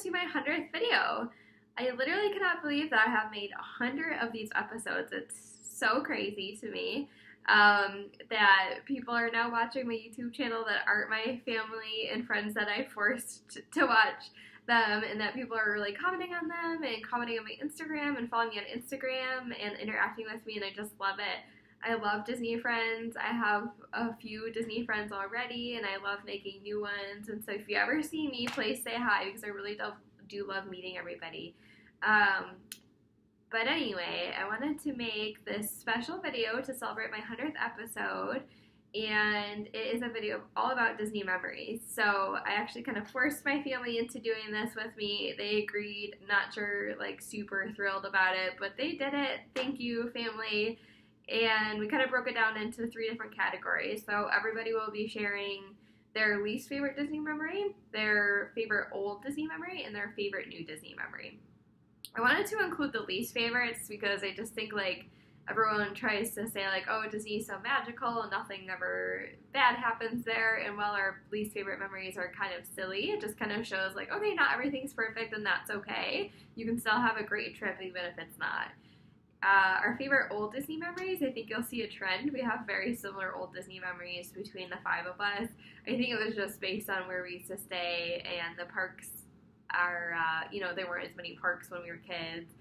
to my 100th video. I literally cannot believe that I have made 100 of these episodes. It's so crazy to me that people are now watching my YouTube channel that aren't my family and friends that I forced to watch them, and that people are really commenting on them and commenting on my Instagram and following me on Instagram and interacting with me, and I just love it. I love Disney friends. I have a few Disney friends already, and I love making new ones. And so if you ever see me, please say hi, because I really do love meeting everybody. But anyway, I wanted to make this special video to celebrate my 100th episode, and it is a video all about Disney memories. So I actually kind of forced my family into doing this with me. They agreed, not sure, like super thrilled about it, but they did it. Thank you, family. And we kind of broke it down into 3 different categories. So everybody will be sharing their least favorite Disney memory, their favorite old Disney memory, and their favorite new Disney memory. I wanted to include the least favorites because I just think like everyone tries to say like, oh, Disney's so magical and nothing ever bad happens there. And while our least favorite memories are kind of silly, it just kind of shows like, okay, not everything's perfect and that's okay. You can still have a great trip even if it's not. Our favorite old Disney memories, I think you'll see a trend. We have very similar old Disney memories between the 5 of us. I think it was just based on where we used to stay, and the parks are, there weren't as many parks when we were kids.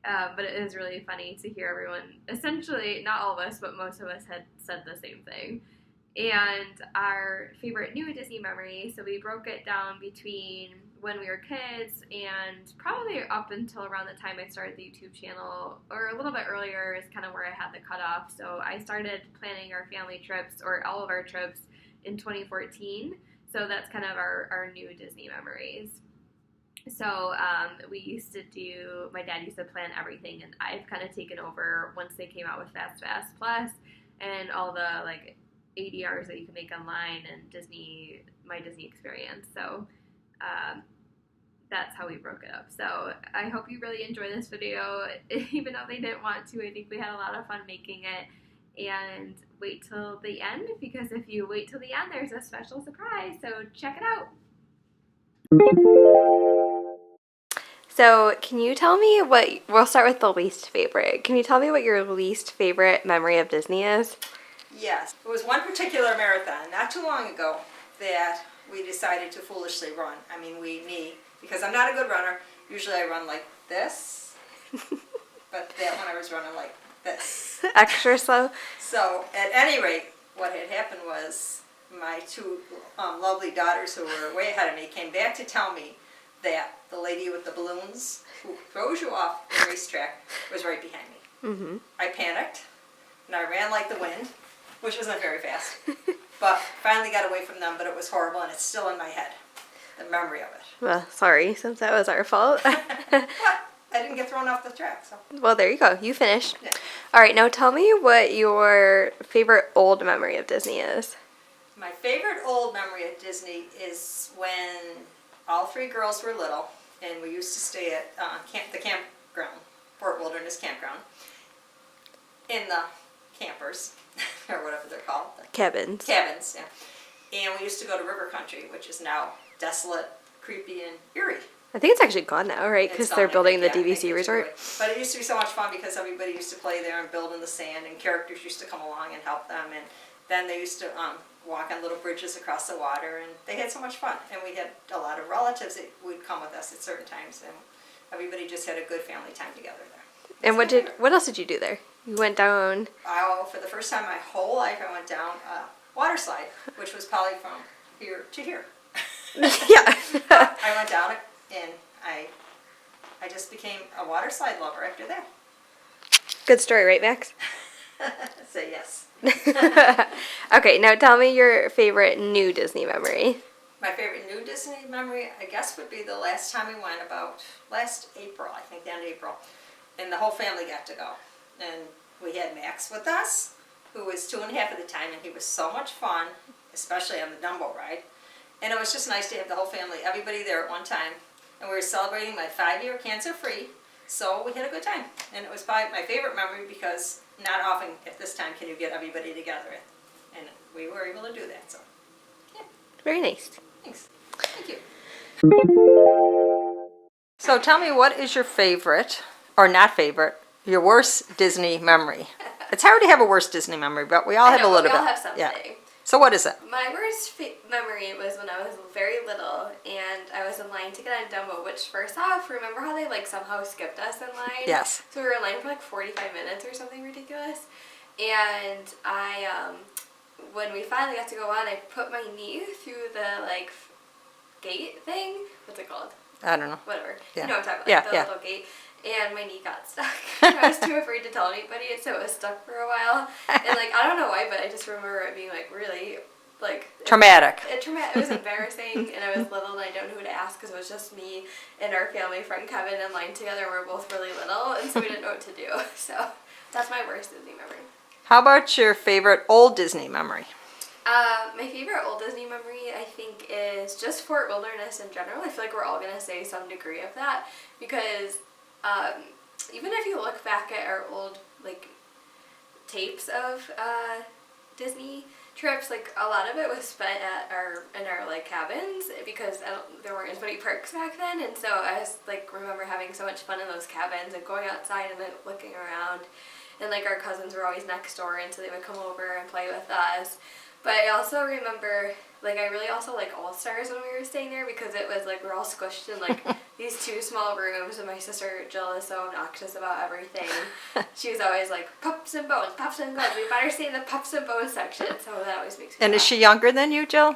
But it is really funny to hear everyone, essentially, not all of us, but most of us had said the same thing. And our favorite new Disney memory, so we broke it down between when we were kids and probably up until around the time I started the YouTube channel, or a little bit earlier is kind of where I had the cutoff. So I started planning our family trips, or all of our trips, in 2014. So that's kind of our new Disney memories. So my dad used to plan everything, and I've kind of taken over once they came out with Fast Plus and all the like ADRs that you can make online and my Disney experience. So that's how we broke it up. So I hope you really enjoy this video, even though they didn't want to. I think we had a lot of fun making it. And wait till the end, because if you wait till the end, there's a special surprise. So check it out. So can you tell me we'll start with the least favorite. Can you tell me what your least favorite memory of Disney is? Yes. It was one particular marathon not too long ago that we decided to foolishly run. I mean, me, because I'm not a good runner. Usually I run like this, but that one I was running like this. Extra slow? So, at any rate, what had happened was my 2 lovely daughters who were way ahead of me came back to tell me that the lady with the balloons who throws you off the racetrack was right behind me. Mm-hmm. I panicked, and I ran like the wind, which wasn't very fast, but finally got away from them, but it was horrible, and it's still in my head, the memory of it. Well, sorry, since that was our fault. But I didn't get thrown off the track, so. Well, there you go. You finished. Yeah. All right, now tell me what your favorite old memory of Disney is. My favorite old memory of Disney is when all 3 girls were little, and we used to stay at the campground, Fort Wilderness Campground, in the campers, or whatever they're called. Cabins. Cabins, yeah. And we used to go to River Country, which is now desolate, creepy, and eerie. I think it's actually gone now, right? Because they're building the DVC resort. But it used to be so much fun because everybody used to play there and build in the sand, and characters used to come along and help them. And then they used to walk on little bridges across the water, and they had so much fun. And we had a lot of relatives that would come with us at certain times, and everybody just had a good family time together there. And what else did you do there? You went down... For the first time in my whole life, I went down a water slide, which was probably from here to here. Yeah. I went down it, and I just became a water slide lover after that. Good story, right, Max? Say yes. Okay, now tell me your favorite new Disney memory. My favorite new Disney memory, I guess, would be the last time we went, about last April, I think, the end of April. And the whole family got to go. And we had Max with us, who was 2 1/2 at the time, and he was so much fun, especially on the Dumbo ride. And it was just nice to have the whole family, everybody there at one time. And we were celebrating my 5-year cancer-free, so we had a good time. And it was probably my favorite memory because not often at this time can you get everybody together. And we were able to do that, so yeah. Very nice. Thanks. Thank you. So tell me, what is your favorite, or not favorite, your worst Disney memory? It's hard to have a worst Disney memory, but we all I have know, a but little we all bit. have something. Yeah. So what is it? My worst memory was when I was very little and I was in line to get on Dumbo, which first off, remember how they like somehow skipped us in line? Yes. So we were in line for like 45 minutes or something ridiculous. And when we finally got to go on, I put my knee through the like gate thing. What's it called? I don't know. Whatever. Yeah. You know what I'm talking about. Yeah, The yeah. little gate. And my knee got stuck. I was too afraid to tell anybody, so it was stuck for a while. And like, I don't know why, but I just remember it being like really, like... Traumatic. It was embarrassing, and I was little, and I don't know who to ask, because it was just me and our family friend Kevin in line together, and we were both really little, and so we didn't know what to do. So, that's my worst Disney memory. How about your favorite old Disney memory? My favorite old Disney memory, I think, is just Fort Wilderness in general. I feel like we're all going to say some degree of that, because even if you look back at our old, like, tapes of Disney trips, like, a lot of it was spent in our like, cabins, because there weren't as many parks back then, and so I just, like, remember having so much fun in those cabins, and going outside and, like, looking around, and, like, our cousins were always next door, and so they would come over and play with us. But I also remember, like, I really also like All Stars when we were staying there, because it was like we were all squished in like these two small rooms, and my sister Jill is so obnoxious about everything. She was always like, pups and bones, we better stay in the pups and bones section, so that always makes me And is laugh. she younger than you, Jill?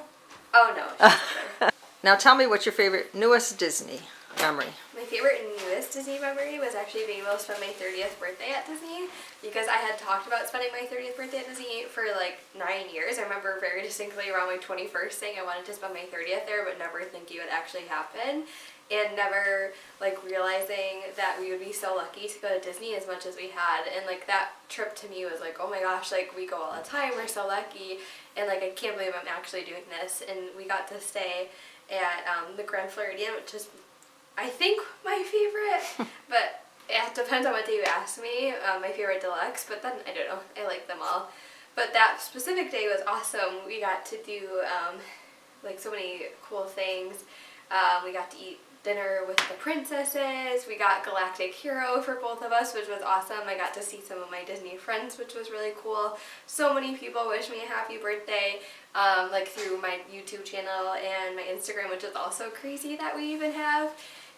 Oh no, she's older. Now tell me, what's your favorite, newest Disney memory? My favorite and newest Disney memory was actually being able to spend my 30th birthday at Disney, because I had talked about spending my 30th birthday at Disney for like 9 years. I remember very distinctly around my 21st saying I wanted to spend my 30th there, but never thinking it would actually happen, and never like realizing that we would be so lucky to go to Disney as much as we had. And like that trip to me was like, oh my gosh, like we go all the time, we're so lucky, and like I can't believe I'm actually doing this. And we got to stay at the Grand Floridian, which is I think my favorite, but it depends on what day you ask me. My favorite deluxe, but then I don't know, I like them all. But that specific day was awesome. We got to do like so many cool things. We got to eat dinner with the princesses. We got Galactic Hero for both of us, which was awesome. I got to see some of my Disney friends, which was really cool. So many people wished me a happy birthday, like through my YouTube channel and my Instagram, which is also crazy that we even have.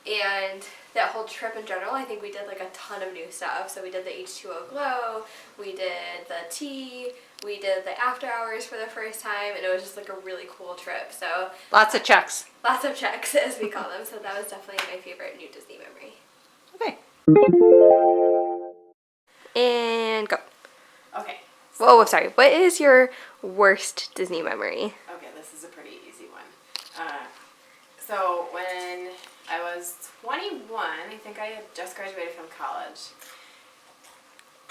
And that whole trip in general, I think we did like a ton of new stuff. So we did the H2O Glow, we did the tea, we did the after hours for the first time, and it was just like a really cool trip. So Lots of checks. lots of checks, as we call them. So that was definitely my favorite new Disney memory. Okay. And go. Okay. Whoa, sorry. What is your worst Disney memory? Okay, this is a pretty easy one. So when I was 21, I think I had just graduated from college.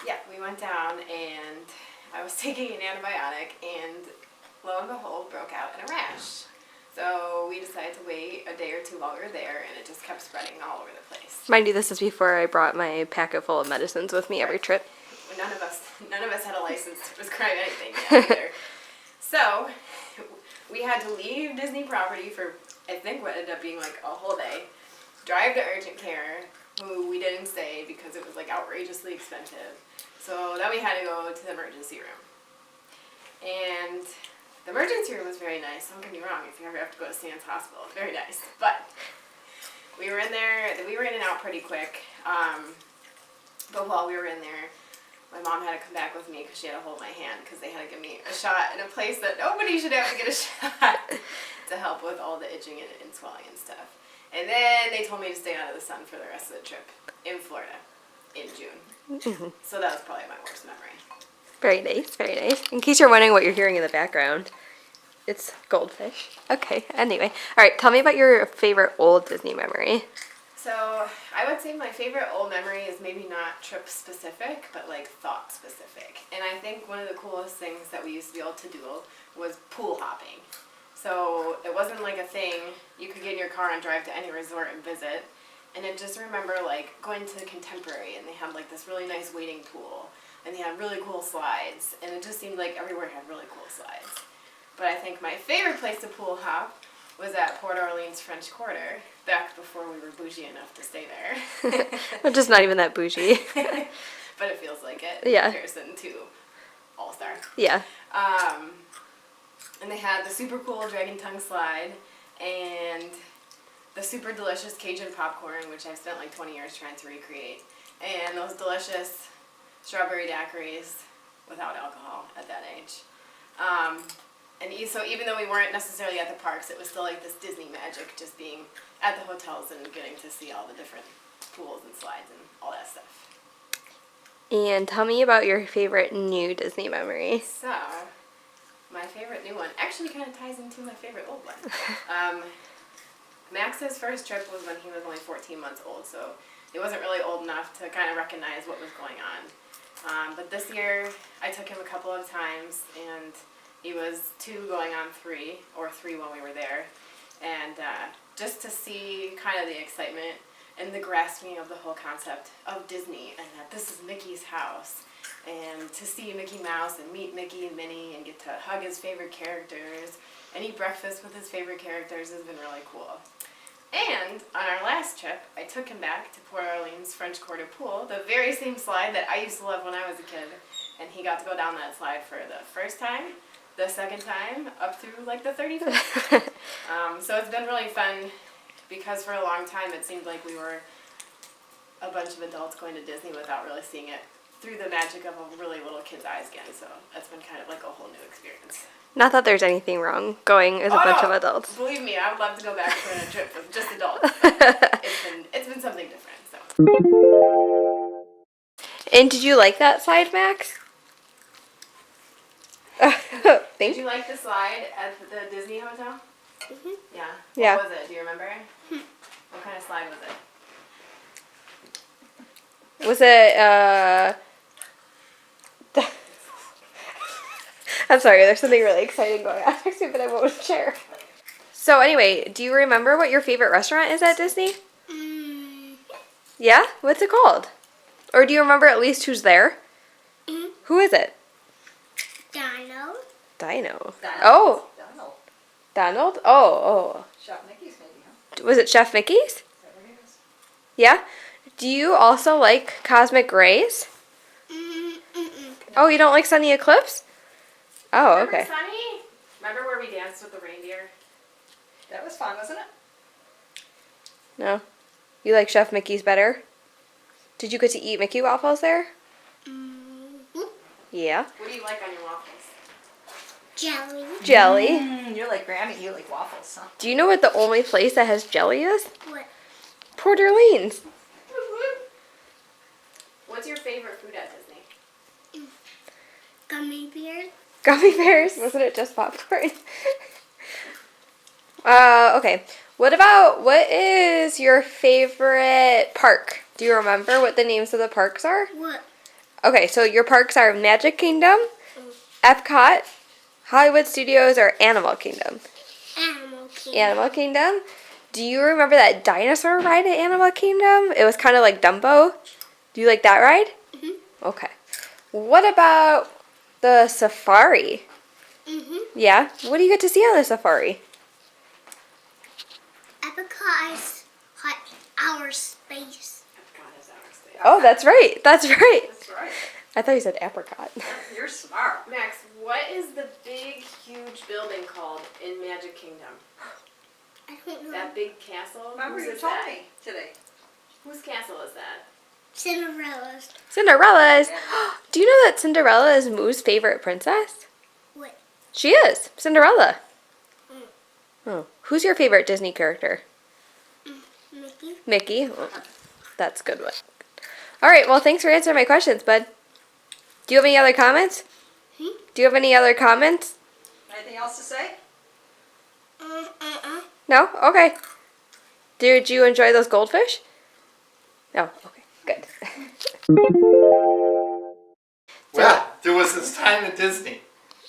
Yeah, we went down and I was taking an antibiotic, and lo and behold, broke out in a rash. So we decided to wait a day or two while we were there, and it just kept spreading all over the place. Mind you, this is before I brought my packet full of medicines with me every trip. None of us had a license to prescribe anything yet either. So we had to leave Disney property for, I think what ended up being like a whole day, drive to urgent care, who we didn't stay because it was like outrageously expensive. So then we had to go to the emergency room. And the emergency room was very nice, don't get me wrong, if you ever have to go to Sands Hospital, it's very nice. But we were in there, we were in and out pretty quick. But while we were in there, my mom had to come back with me because she had to hold my hand, because they had to give me a shot in a place that nobody should have to get a shot to help with all the itching and swelling and stuff. And then they told me to stay out of the sun for the rest of the trip in Florida in June. So that was probably my worst memory. Very nice, very nice. In case you're wondering what you're hearing in the background, it's goldfish. Okay, anyway. All right, tell me about your favorite old Disney memory. So I would say my favorite old memory is maybe not trip specific, but like thought specific. And I think one of the coolest things that we used to be able to do was pool hopping. So it wasn't like a thing you could get in your car and drive to any resort and visit. And I just remember like going to the Contemporary, and they had like this really nice wading pool, and they had really cool slides, and it just seemed like everywhere had really cool slides. But I think my favorite place to pool hop was at Port Orleans French Quarter, back before we were bougie enough to stay there. We're just not even that bougie. But it feels like it in Yeah. comparison to All Star. Yeah. And they had the super cool dragon tongue slide and the super delicious Cajun popcorn, which I've spent like 20 years trying to recreate, and those delicious strawberry daiquiris without alcohol at that age. So even though we weren't necessarily at the parks, it was still like this Disney magic, just being at the hotels and getting to see all the different pools and slides and all that stuff. And tell me about your favorite new Disney memory. So, my favorite new one actually kind of ties into my favorite old one. Max's first trip was when he was only 14 months old, so he wasn't really old enough to kind of recognize what was going on. But this year, I took him a couple of times, and he was 2 going on 3, or 3 when we were there. And just to see kind of the excitement and the grasping of the whole concept of Disney, and that this is Mickey's house, and to see Mickey Mouse and meet Mickey and Minnie and get to hug his favorite characters and eat breakfast with his favorite characters has been really cool. And on our last trip, I took him back to Port Orleans French Quarter Pool, the very same slide that I used to love when I was a kid, and he got to go down that slide for the first time, the second time, up through like the 35th. So it's been really fun, because for a long time it seemed like we were a bunch of adults going to Disney without really seeing it through the magic of a really little kid's eyes again. So that's been kind of like a whole new experience. Not that there's anything wrong going as a bunch of adults. Believe me, I would love to go back for a trip with just adults. It's been something different. So. And did you like that slide, Max? Did Thank you like the slide at the Disney Hotel? Mm-hmm. Yeah. Yeah. What was it? Do you remember? What kind of slide was it? Was it, I'm sorry, there's something really exciting going on next to me, but I won't share. So anyway, do you remember what your favorite restaurant is at Disney? Yeah? What's it called? Or do you remember at least who's there? Who is it? Dino. Dino. Oh, Donald. Donald? Oh. Chef Mickey's maybe, huh? Was it Chef Mickey's? Is that what it is? Yeah? Do you also like Cosmic Rays? Oh, you don't like Sunny Eclipse? Oh, Remember okay. Sunny? Remember where we danced with the reindeer? That was fun, wasn't it? No. You like Chef Mickey's better? Did you get to eat Mickey waffles there? Yeah. What do you like on your waffles? Jelly. Jelly. You're like Grammy, you like waffles, huh? Do you know what the only place that has jelly is? What? Port Orleans. What's your favorite food at Disney? Gummy bears. Gummy bears. Wasn't it just popcorn? Okay. What is your favorite park? Do you remember what the names of the parks are? What? Okay, so your parks are Magic Kingdom, Epcot, Hollywood Studios, or Animal Kingdom? Animal Kingdom. Animal Kingdom. Do you remember that dinosaur ride at Animal Kingdom? It was kind of like Dumbo. Do you like that ride? Okay. What about the safari? Yeah? What do you get to see on the safari? Epcot is hot outer space. Epcot is our state. Oh, that's right. That's right. That's right. I thought you said apricot. You're smart. Max, what is the big, huge building called in Magic Kingdom? I don't know. That big castle? Remember Whose you is told that? me today. Whose castle is that? Cinderella's. Cinderella's. Yeah. Do you know that Cinderella is Moo's favorite princess? What? She is. Cinderella. Oh. Who's your favorite Disney character? Mickey. Mickey. Oh, that's a good one. All right. Well, thanks for answering my questions, bud. Do you have any other comments? Do you have any other comments? Anything else to say? No? Okay. Did you enjoy those goldfish? No. Okay. Good. Well, there was this time at Disney,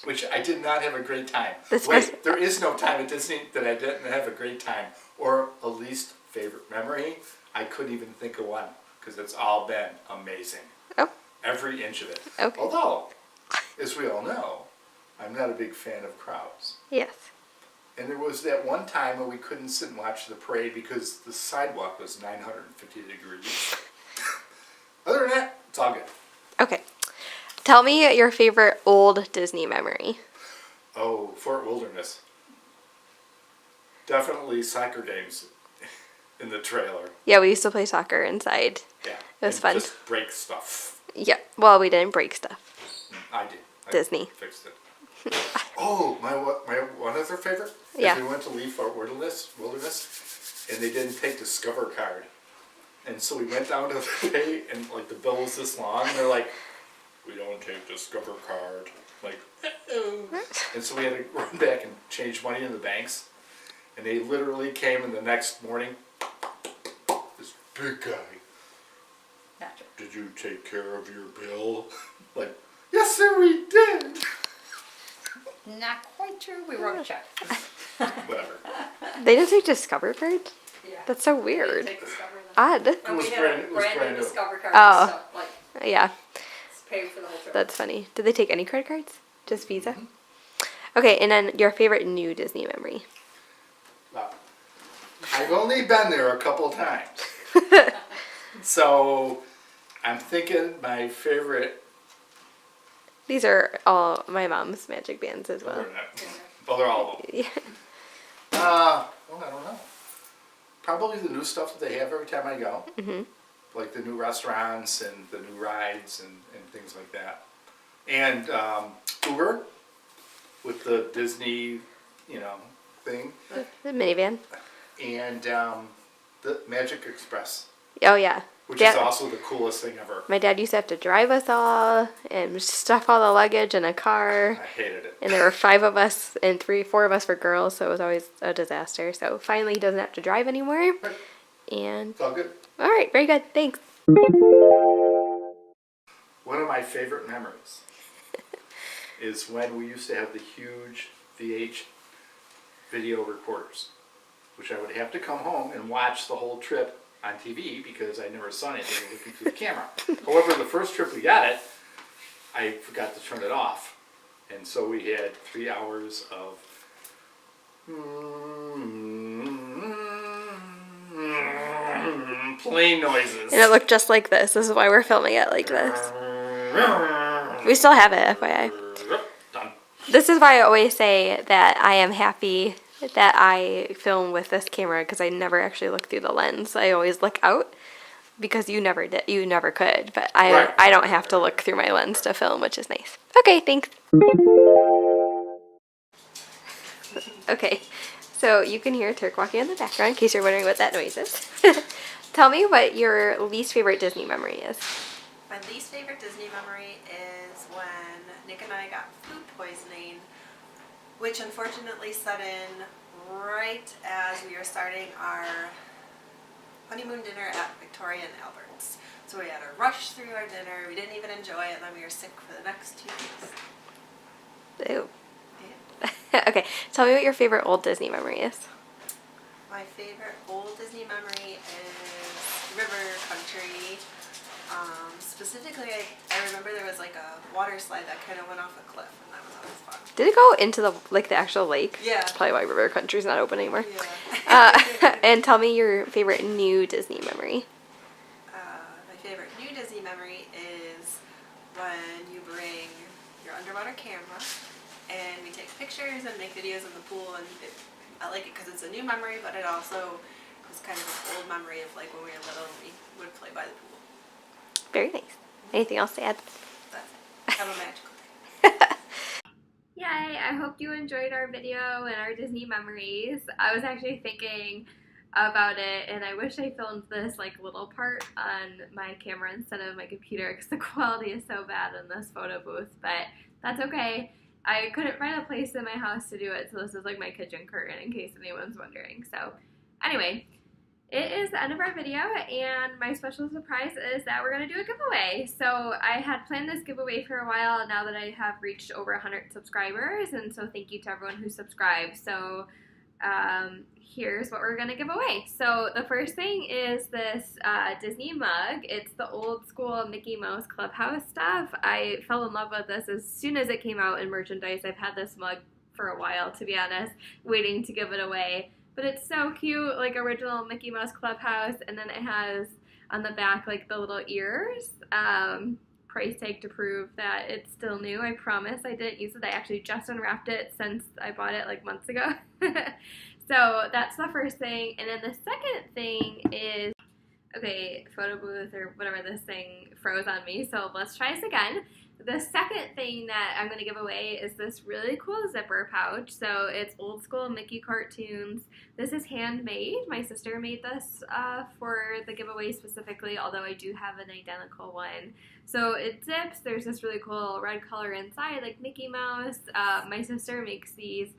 which I did not have a great time. Wait, there is no time at Disney that I didn't have a great time, or a least favorite memory. I couldn't even think of one, because it's all been amazing. Oh. Every inch of it. Okay. Although, as we all know, I'm not a big fan of crowds. Yes. And there was that one time when we couldn't sit and watch the parade because the sidewalk was 950 degrees. Other than that, it's all good. Okay. Tell me your favorite old Disney memory. Oh, Fort Wilderness. Definitely soccer games in the trailer. Yeah, we used to play soccer inside. Yeah. It was and fun. Just break stuff. Yeah. Well, we didn't break stuff. I did. I Disney. fixed it. Oh, my one other favorite? Yeah. Is we went to leave Fort Wilderness, and they didn't take Discover card. And so we went down to the pay, and like the bill was this long, and they're like, we don't take Discover card. Like, and so we had to run back and change money in the banks. And they literally came in the next morning, this big guy, Gotcha. did you take care of your bill? Like, yes sir, we did. Not quite true. We wrote a check. Whatever. They didn't take Discover cards? Yeah. That's so weird. Take Discover then. Odd. And was we had brand- a it was brand brand new new. Discover card Oh. and stuff, like, Yeah, it's paid for the whole trip. that's funny. Did they take any credit cards? Just Visa? Okay, and then your favorite new Disney memory. Well, I've only been there a couple times. So I'm thinking my favorite. These are all my mom's magic bands as well. Oh, they're all. Yeah. Well, I don't know. Probably the new stuff that they have every time I go. Mhm. Like the new restaurants and the new rides and things like that. And Uber with the Disney, thing. The minivan. And the Magic Express, Oh, yeah. which Dad- is also the coolest thing ever. My dad used to have to drive us all and stuff all the luggage in a car. I hated it. And there were 5 of us and 4 of us were girls, so it was always a disaster. So finally he doesn't have to drive anymore. And It's all good. all right, very good. Thanks. One of my favorite memories is when we used to have the huge VH video recorders, which I would have to come home and watch the whole trip on TV because I never saw anything looking through the camera. However, the first trip we got it, I forgot to turn it off. And so we had 3 hours of plane noises. And it looked just like this. This is why we're filming it like this. We still have it, FYI. Done. This is why I always say that I am happy that I film with this camera because I never actually look through the lens. I always look out because you never did. You never could. But Right. I don't have to look through my lens to film, which is nice. Okay, thanks. Okay, so you can hear Turk walking in the background in case you're wondering what that noise is. Tell me what your least favorite Disney memory is. My least favorite Disney memory is when Nick and I got food poisoning, which unfortunately set in right as we were starting our honeymoon dinner at Victoria and Albert's. So we had to rush through our dinner, we didn't even enjoy it, and then we were sick for the next 2 weeks. Ew. Yeah. Okay, tell me what your favorite old Disney memory is. My favorite old Disney memory is River Country. Specifically, I remember there was like a water slide that kind of went off a cliff, and that was always fun. Did it go into the actual lake? Yeah. That's probably why River Country's not open anymore. Yeah. And tell me your favorite new Disney memory. My favorite new Disney memory is when you bring your underwater camera and we take pictures and make videos in the pool, and I like it because it's a new memory, but it also is kind of an old memory of like when we were little and we would play by the pool. Very nice. Anything else to add? That's it. Have a magical day. Yay! I hope you enjoyed our video and our Disney memories. I was actually thinking about it, and I wish I filmed this like little part on my camera instead of my computer because the quality is so bad in this photo booth, but that's okay. I couldn't find a place in my house to do it, so this is like my kitchen curtain in case anyone's wondering. So anyway, it is the end of our video, and my special surprise is that we're going to do a giveaway. So I had planned this giveaway for a while now that I have reached over 100 subscribers, and so thank you to everyone who subscribed. So here's what we're going to give away. So the first thing is this Disney mug. It's the old school Mickey Mouse Clubhouse stuff. I fell in love with this as soon as it came out in merchandise. I've had this mug for a while, to be honest, waiting to give it away. But it's so cute, like original Mickey Mouse Clubhouse, and then it has on the back like the little ears. Price tag to prove that it's still new. I promise I didn't use it. I actually just unwrapped it since I bought it like months ago. So that's the first thing. And then the second thing is, okay, photo booth or whatever, this thing froze on me. So let's try this again. The second thing that I'm going to give away is this really cool zipper pouch. So it's old school Mickey cartoons. This is handmade. My sister made this for the giveaway specifically, although I do have an identical one. So it zips. There's this really cool red color inside, like Mickey Mouse. My sister makes these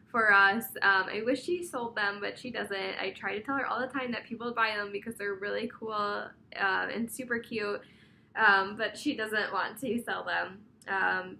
for us. I wish she sold them, but she doesn't. I try to tell her all the time that people buy them because they're really cool and super cute. But she doesn't want to sell them.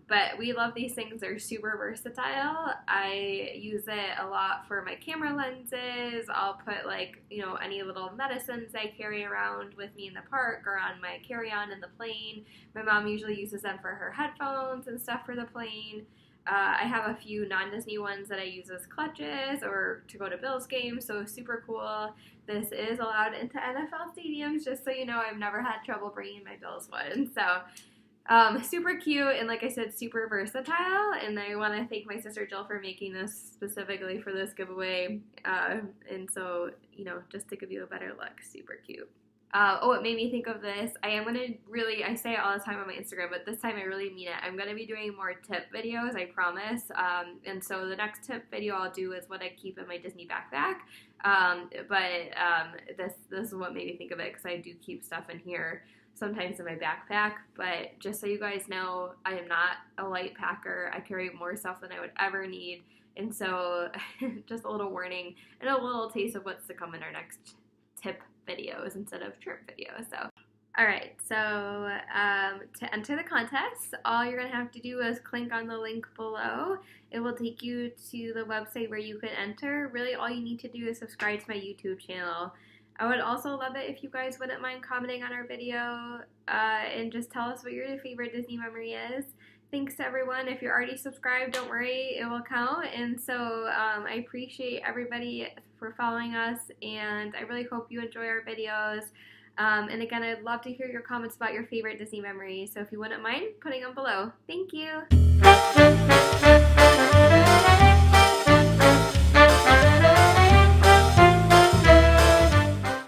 But we love these things. They're super versatile. I use it a lot for my camera lenses. I'll put like, you know, any little medicines I carry around with me in the park or on my carry-on in the plane. My mom usually uses them for her headphones and stuff for the plane. I have a few non-Disney ones that I use as clutches or to go to Bills games, so super cool. This is allowed into NFL stadiums, just so you know. I've never had trouble bringing my Bills one. So super cute, and like I said, super versatile. And I want to thank my sister Jill for making this specifically for this giveaway. And so, you know, just to give you a better look, super cute. Oh, it made me think of this. I am going to really, I say it all the time on my Instagram, but this time I really mean it. I'm going to be doing more tip videos, I promise. And so the next tip video I'll do is what I keep in my Disney backpack. This is what made me think of it, because I do keep stuff in here sometimes in my backpack. But just so you guys know, I am not a light packer. I carry more stuff than I would ever need. And so just a little warning and a little taste of what's to come in our next tip videos instead of trip videos. So, alright, so to enter the contest, all you're going to have to do is click on the link below. It will take you to the website where you can enter. Really, all you need to do is subscribe to my YouTube channel. I would also love it if you guys wouldn't mind commenting on our video and just tell us what your favorite Disney memory is. Thanks to everyone. If you're already subscribed, don't worry, it will count. And so I appreciate everybody for following us, and I really hope you enjoy our videos. And again, I'd love to hear your comments about your favorite Disney memories, so if you wouldn't mind putting them below. Thank you.